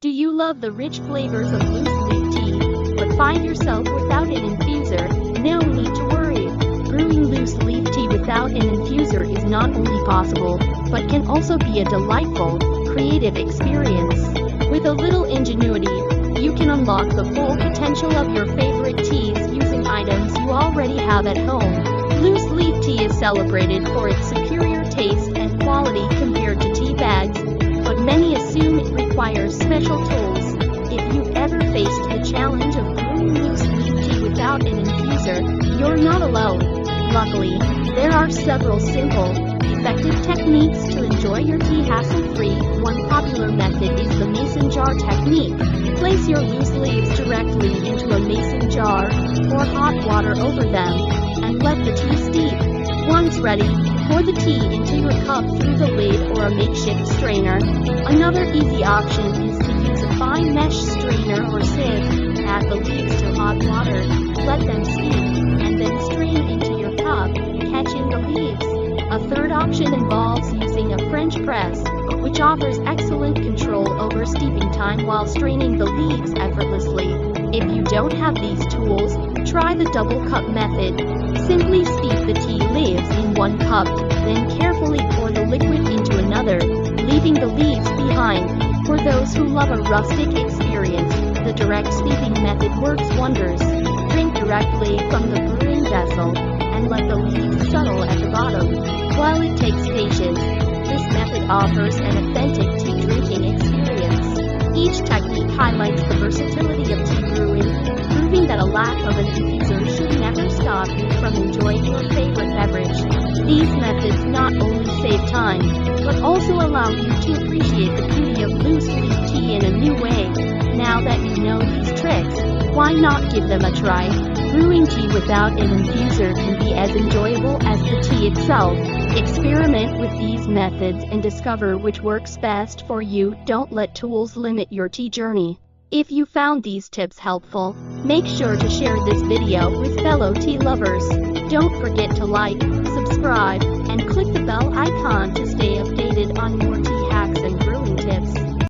Do you love the rich flavors of loose leaf tea, but find yourself without an infuser? No need to worry. Brewing loose leaf tea without an infuser is not only possible, but can also be a delightful, creative experience. With a little ingenuity, you can unlock the full potential of your favorite teas using items you already have at home. Loose leaf tea is celebrated for its superior taste and quality compared to tea bags, but many assume it requires special tools. If you've ever faced the challenge of brewing loose leaf tea without an infuser, you're not alone. Luckily, there are several simple, effective techniques to enjoy your tea hassle-free. One popular method is the mason jar technique. Place your loose leaves directly into a mason jar, pour hot water over them, and let the tea steep. Once ready, pour the tea into your cup through the lid or a makeshift strainer. Another easy option is to use a fine mesh strainer or sieve. Add the leaves to hot water, let them steep, and then strain into your cup, catching the leaves. A third option involves using a French press, which offers excellent control over steeping time while straining the leaves effortlessly. If you don't have these tools, try the double cup method. Simply steep the tea leaves in one cup, then carefully pour the liquid into another, leaving the leaves behind. For those who love a rustic experience, the direct steeping method works wonders. Drink directly from the brewing vessel, and let the leaves settle at the bottom. While it takes patience, this method offers an authentic tea drinking experience. Each technique highlights the versatility of tea brewing, proving that a lack of an infuser should never stop you from enjoying your favorite beverage. These methods not only save time, but also allow you to appreciate the beauty of loose leaf tea in a new way. Now that you know these tricks, why not give them a try? Brewing tea without an infuser can be as enjoyable as the tea itself. Experiment with these methods and discover which works best for you. Don't let tools limit your tea journey. If you found these tips helpful, make sure to share this video with fellow tea lovers. Don't forget to like, subscribe, and click the bell icon to stay updated on more tea hacks and brewing tips.